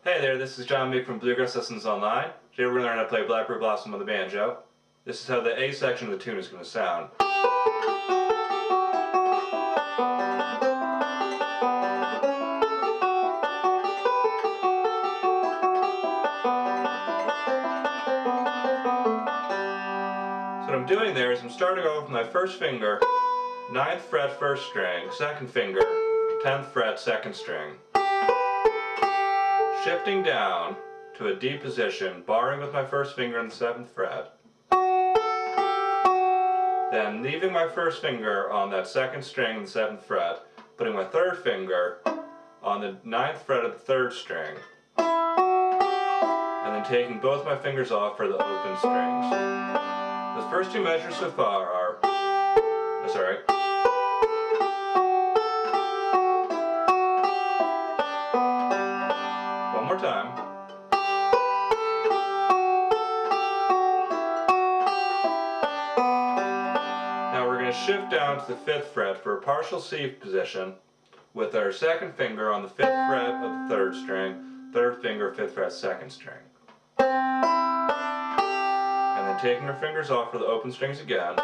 Hey there, this is John Meek from Bluegrass Lessons Online. Today we're going to learn how to play Blackberry Blossom on the banjo. This is how the A section of the tune is going to sound. So what I'm doing there is I'm starting off with my first finger, 9th fret 1st string, 2nd finger, 10th fret 2nd string. Shifting down to a D position, barring with my first finger on the 7th fret. Then leaving my first finger on that 2nd string and the 7th fret, putting my 3rd finger on the 9th fret of the 3rd string, and then taking both my fingers off for the open strings. The first two measures so far are, that's alright. One more time. Now we're going to shift down to the 5th fret for a partial C position with our 2nd finger on the 5th fret of the 3rd string, 3rd finger, 5th fret, 2nd string. And then taking our fingers off for the open strings again.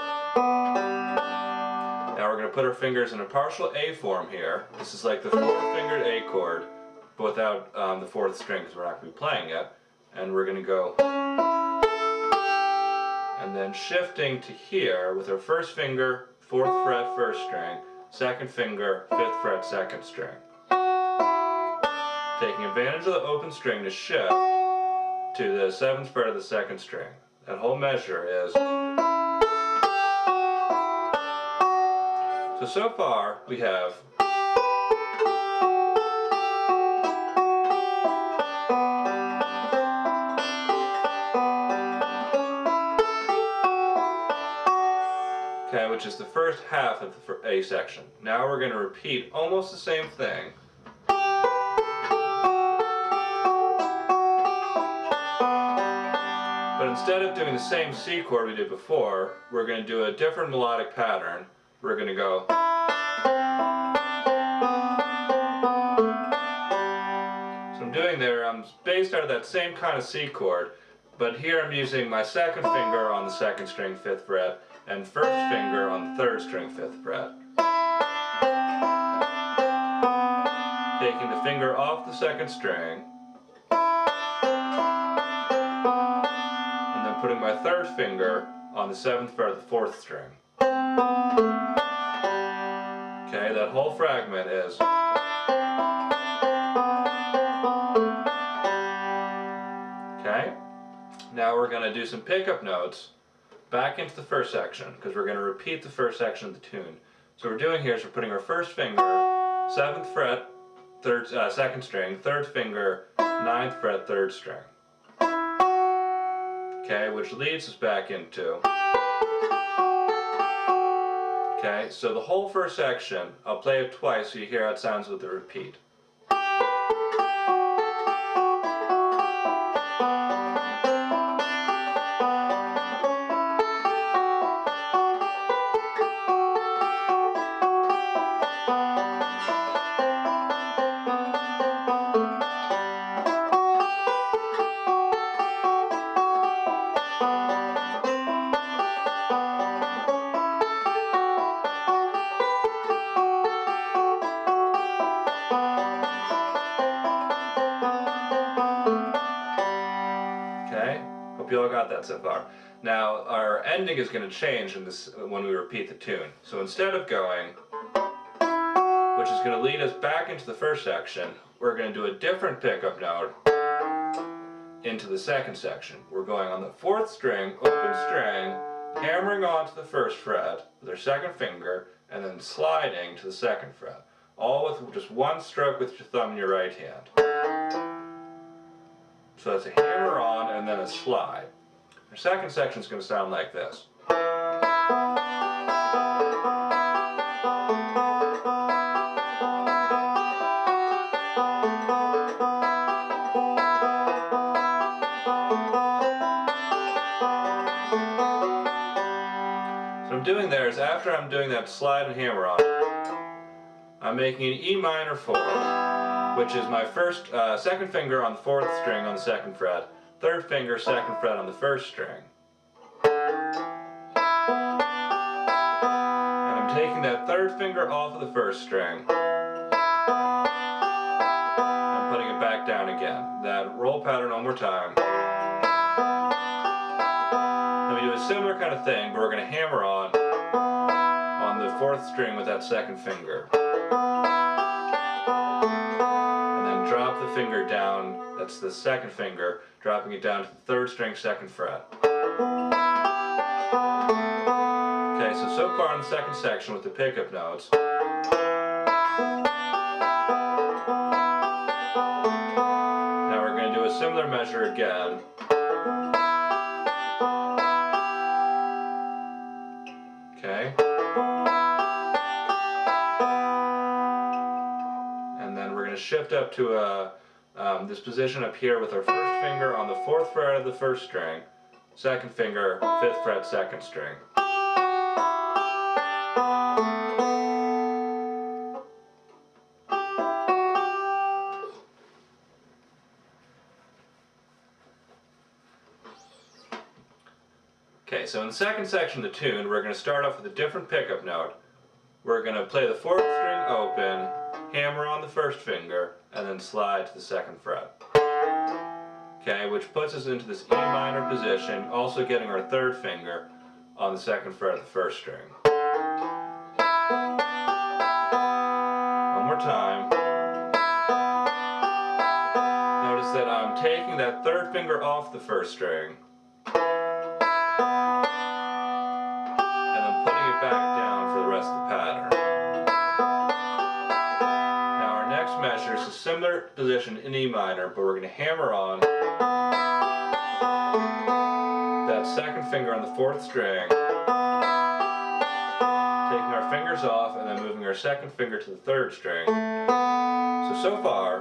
Now we're going to put our fingers in a partial A form here. This is like the 4-fingered A chord, but without the 4th string because we're not going to be playing it. And we're going to go, and then shifting to here with our first finger, 4th fret, 1st string, 2nd finger, 5th fret, 2nd string. Taking advantage of the open string to shift to the 7th fret of the 2nd string. That whole measure is. So far we have which is the first half of the A section. Now we're going to repeat almost the same thing. But instead of doing the same C chord we did before, we're going to do a different melodic pattern. We're going to go. So I'm doing there, I'm based out of that same kind of C chord, but here I'm using my 2nd finger on the 2nd string, 5th fret, and 1st finger on the 3rd string, 5th fret. Taking the finger off the 2nd string, and then putting my 3rd finger on the 7th fret of the 4th string. Okay, that whole fragment is. Okay, now we're going to do some pickup notes back into the first section because we're going to repeat the first section of the tune. So what we're doing here is we're putting our first finger, 7th fret, 2nd string, 3rd finger, 9th fret, 3rd string. Okay, which leads us back into. Okay, so the whole first section, I'll play it twice so you hear how it sounds with the repeat. Hope you all got that so far. Now our ending is going to change in this when we repeat the tune. So instead of going, which is going to lead us back into the first section, we're going to do a different pickup note into the second section. We're going on the 4th string, open string, hammering onto the 1st fret with our 2nd finger, and then sliding to the 2nd fret. All with just one stroke with your thumb in your right hand. So that's a hammer on and then a slide. Our second section is going to sound like this. So what I'm doing there is after I'm doing that slide and hammer on, I'm making an E minor 4. which is my second finger on the 4th string on the 2nd fret, 3rd finger, 2nd fret on the 1st string. And I'm taking that 3rd finger off of the 1st string. I'm putting it back down again. That roll pattern one more time. Then we do a similar kind of thing, but we're going to hammer on the 4th string with that 2nd finger. And then drop the finger down, that's the 2nd finger, dropping it down to the 3rd string, 2nd fret. Okay, so far in the 2nd section with the pickup notes. Now we're going to do a similar measure again. Okay. And then we're going to shift up to this position up here with our 1st finger on the 4th fret of the 1st string, 2nd finger, 5th fret, 2nd string. Okay, so in the 2nd section of the tune, we're going to start off with a different pickup note. We're going to play the 4th string open, hammer on the 1st finger, and then slide to the 2nd fret. Okay, which puts us into this E minor position, also getting our 3rd finger on the 2nd fret of the 1st string. One more time. Notice that I'm taking that 3rd finger off the 1st string, back down for the rest of the pattern. Now our next measure is a similar position in E minor, but we're going to hammer on that 2nd finger on the 4th string, taking our fingers off and then moving our 2nd finger to the 3rd string. So far,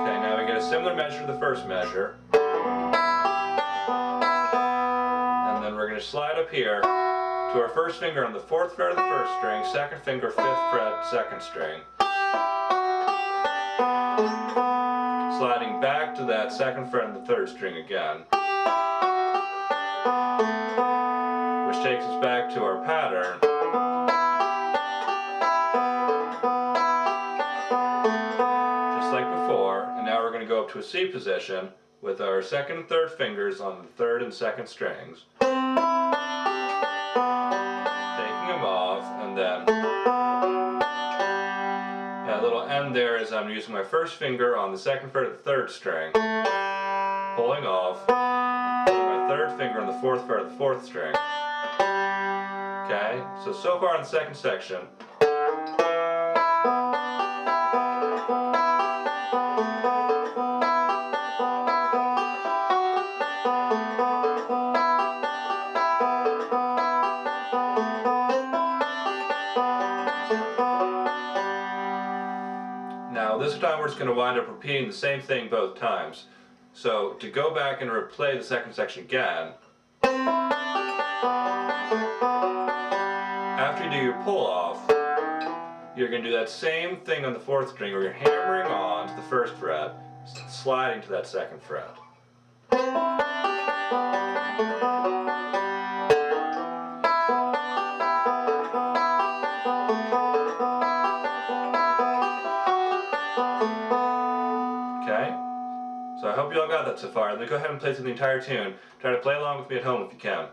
okay, now we get a similar measure to the first measure. We're going to slide up here to our 1st finger on the 4th fret of the 1st string, 2nd finger, 5th fret, 2nd string. Sliding back to that 2nd fret on the 3rd string again. Which takes us back to our pattern. Just like before, and now we're going to go up to a C position with our 2nd and 3rd fingers on the 3rd and 2nd strings. Taking them off, and then that little end there is I'm using my 1st finger on the 2nd fret of the 3rd string, pulling off, putting my 3rd finger on the 4th fret of the 4th string. Okay, so far in the 2nd section. Now this time we're just going to wind up repeating the same thing both times. So to go back and replay the 2nd section again, after you do your pull off, you're going to do that same thing on the 4th string where you're hammering on to the 1st fret, sliding to that 2nd fret. Okay? So I hope you all got that so far. Then go ahead and play through the entire tune. Try to play along with me at home if you can.